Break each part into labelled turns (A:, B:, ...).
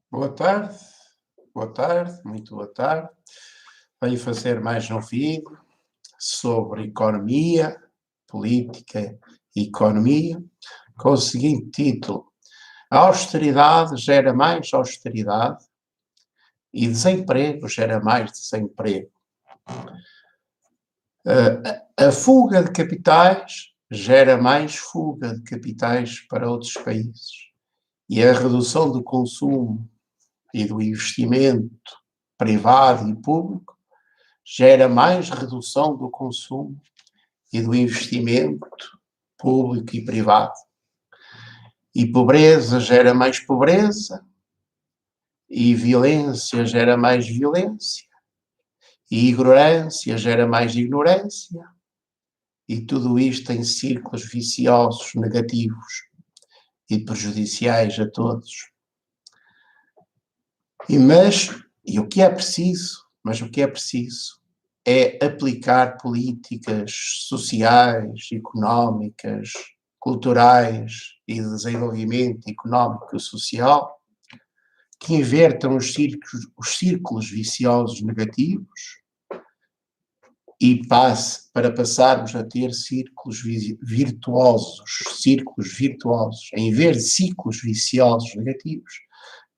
A: Boa muito boa tarde. Venho fazer mais um vídeo sobre economia, política e economia, com o seguinte título: a austeridade gera mais austeridade e desemprego gera mais desemprego. A fuga de capitais gera mais fuga de capitais para outros países e a redução do consumo e do investimento privado e público gera mais redução do consumo e do investimento público e privado. E pobreza gera mais pobreza, e violência gera mais violência, e ignorância gera mais ignorância, e tudo isto em círculos viciosos, negativos e prejudiciais a todos. O que é preciso é aplicar políticas sociais, económicas, culturais e de desenvolvimento económico e social que invertam os círculos viciosos negativos e para passarmos a ter círculos virtuosos, em vez de ciclos viciosos negativos,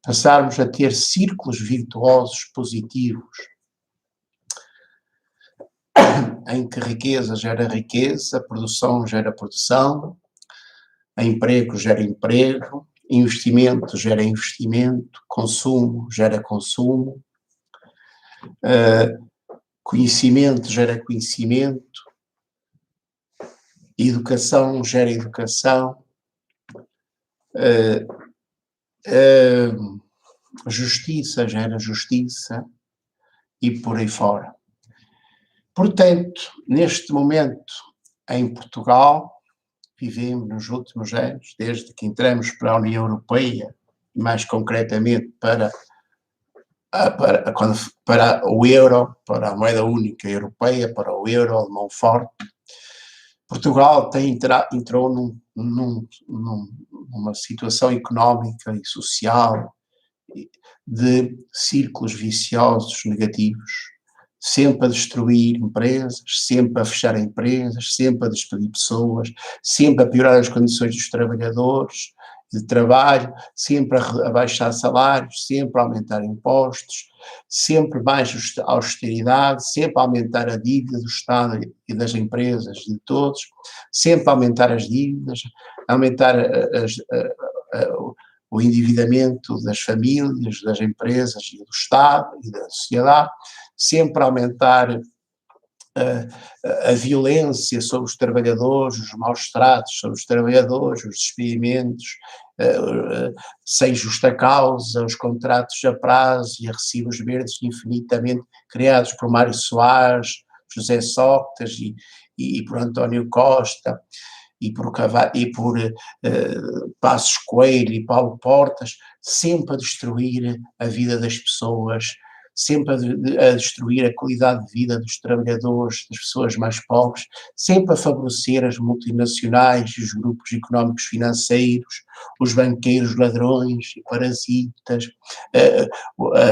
A: passarmos a ter círculos virtuosos positivos, em que riqueza gera riqueza, produção gera produção, emprego gera emprego, investimento gera investimento, consumo gera consumo, conhecimento gera conhecimento, educação gera educação, justiça gera justiça e por aí fora. Portanto, neste momento, em Portugal, vivemos nos últimos anos, desde que entramos para a União Europeia, e mais concretamente para o euro, para a moeda única europeia, para o euro de mão forte, Portugal entrou numa situação económica e social de círculos viciosos negativos, sempre a destruir empresas, sempre a fechar empresas, sempre a despedir pessoas, sempre a piorar as condições dos trabalhadores de trabalho, sempre a baixar salários, sempre a aumentar impostos, sempre mais austeridade, sempre a aumentar a dívida do Estado e das empresas e de todos, sempre a aumentar as dívidas, aumentar o endividamento das famílias, das empresas e do Estado e da sociedade, sempre a aumentar a violência sobre os trabalhadores, os maus tratos sobre os trabalhadores, os despedimentos sem justa causa, os contratos a prazo e a recibos verdes infinitamente criados por Mário Soares, José Sócrates e por António Costa e por Passos Coelho e Paulo Portas, sempre a destruir a vida das pessoas, sempre a destruir a qualidade de vida dos trabalhadores, das pessoas mais pobres, sempre a favorecer as multinacionais e os grupos económicos financeiros, os banqueiros ladrões e parasitas,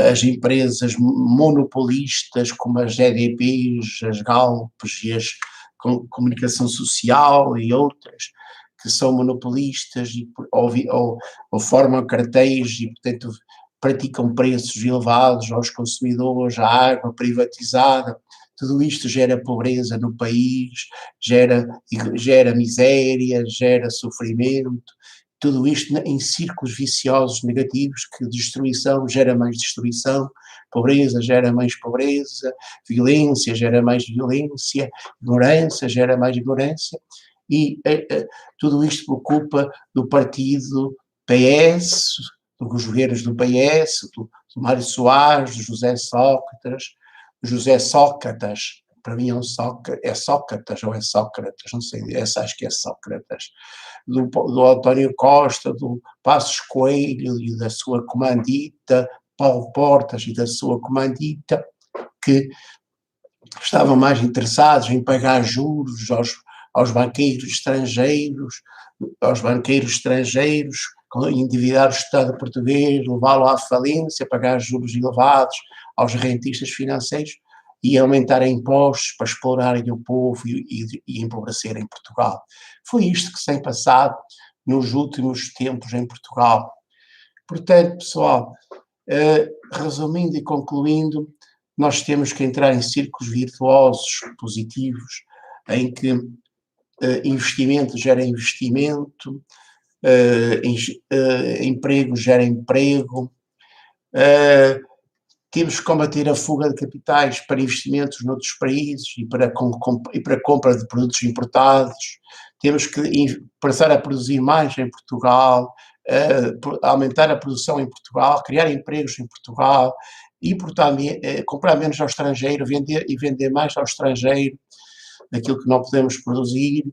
A: as empresas monopolistas como as GDPs, as Galpes e as Comunicação Social e outras, que são monopolistas ou formam cartéis e, portanto, praticam preços elevados aos consumidores, a água privatizada. Tudo isto gera pobreza no país, gera miséria, gera sofrimento, tudo isto em círculos viciosos negativos, que destruição gera mais destruição, pobreza gera mais pobreza, violência gera mais violência, ignorância gera mais ignorância, e tudo isto por culpa do partido PS, dos governos do PS, do Mário Soares, do José Sócrates, para mim é Sócrates ou é Sócrates, não sei, acho que é Sócrates, do António Costa, do Passos Coelho e da sua comandita, Paulo Portas e da sua comandita, que estavam mais interessados em pagar juros aos banqueiros estrangeiros, endividar o Estado português, levá-lo à falência, pagar juros elevados aos rentistas financeiros e aumentar impostos para explorarem o povo e empobrecerem Portugal. Foi isto que se tem passado nos últimos tempos em Portugal. Portanto, pessoal, resumindo e concluindo, nós temos que entrar em círculos virtuosos positivos, em que investimento gera investimento, emprego gera emprego, temos que combater a fuga de capitais para investimentos noutros países e para compra de produtos importados, temos que passar a produzir mais em Portugal, aumentar a produção em Portugal, criar empregos em Portugal, importar, comprar menos ao estrangeiro, vender mais ao estrangeiro aquilo que não podemos produzir,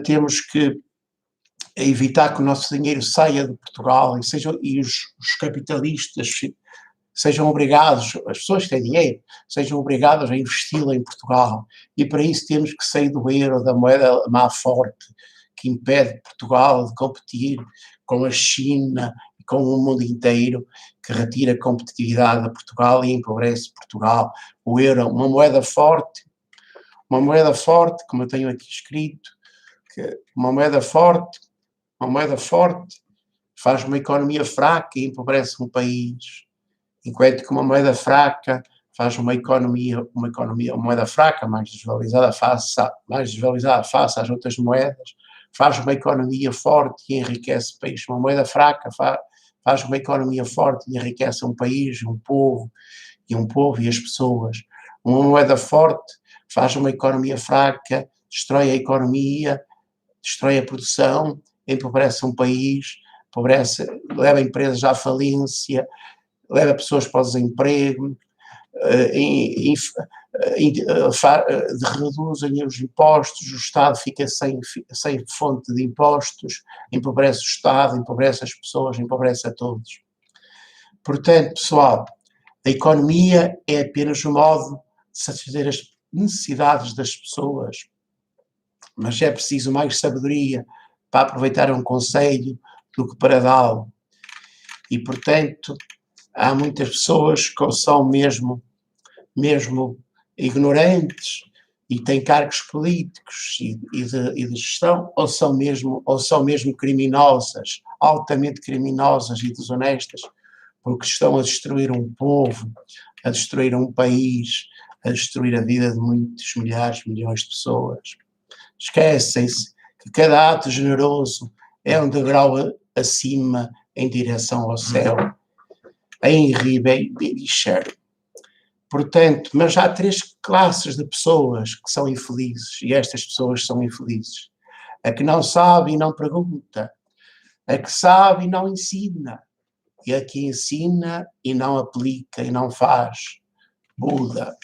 A: temos que evitar que o nosso dinheiro saia de Portugal e os capitalistas sejam obrigados, as pessoas que têm dinheiro, sejam obrigadas a investi-lo em Portugal. E para isso temos que sair do euro, da moeda má forte, que impede Portugal de competir com a China e com o mundo inteiro, que retira competitividade a Portugal e empobrece Portugal. O euro, uma moeda forte, como eu tenho aqui escrito, que uma moeda forte faz uma economia fraca e empobrece um país, enquanto que uma moeda fraca faz uma moeda fraca, mais desvalorizada face às outras moedas, faz uma economia forte e enriquece o país. Uma moeda fraca faz uma economia forte e enriquece um país, um povo e as pessoas. Uma moeda forte faz uma economia fraca, destrói a economia, destrói a produção, empobrece um país, leva empresas à falência, leva pessoas para o desemprego, reduzem os impostos, o Estado fica sem fonte de impostos, empobrece o Estado, empobrece as pessoas, empobrece a todos. Portanto, pessoal, a economia é apenas um modo de satisfazer as necessidades das pessoas, mas é preciso mais sabedoria para aproveitar um conselho do que para dá-lo. E, portanto, há muitas pessoas que são mesmo ignorantes e têm cargos políticos e de gestão, ou são mesmo criminosas, altamente criminosas e desonestas, porque estão a destruir um povo, a destruir um país, a destruir a vida de muitos milhares, milhões de pessoas. Esquecem-se que cada ato generoso é um degrau acima em direção ao céu. Henri Beecher. Portanto, mas há 3 classes de pessoas que são infelizes, e estas pessoas são infelizes. A que não sabe e não pergunta, a que sabe e não ensina, e a que ensina e não aplica e não faz. Buda.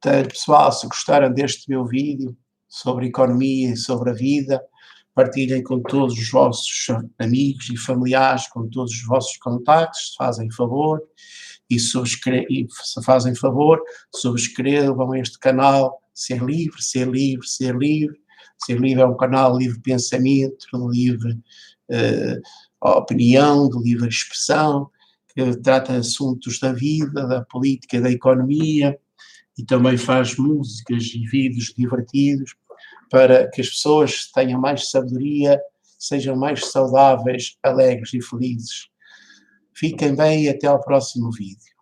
A: Portanto, pessoal, se gostaram deste meu vídeo sobre economia e sobre a vida, partilhem com todos os vossos amigos e familiares, com todos os vossos contactos, se fazem favor, e se fazem favor, subscrevam este canal. Ser livre, ser livre, ser livre. Ser livre é um canal de livre pensamento, de livre opinião, de livre expressão, que trata assuntos da vida, da política, da economia, e também faz músicas e vídeos divertidos para que as pessoas tenham mais sabedoria, sejam mais saudáveis, alegres e felizes. Fiquem bem e até ao próximo vídeo.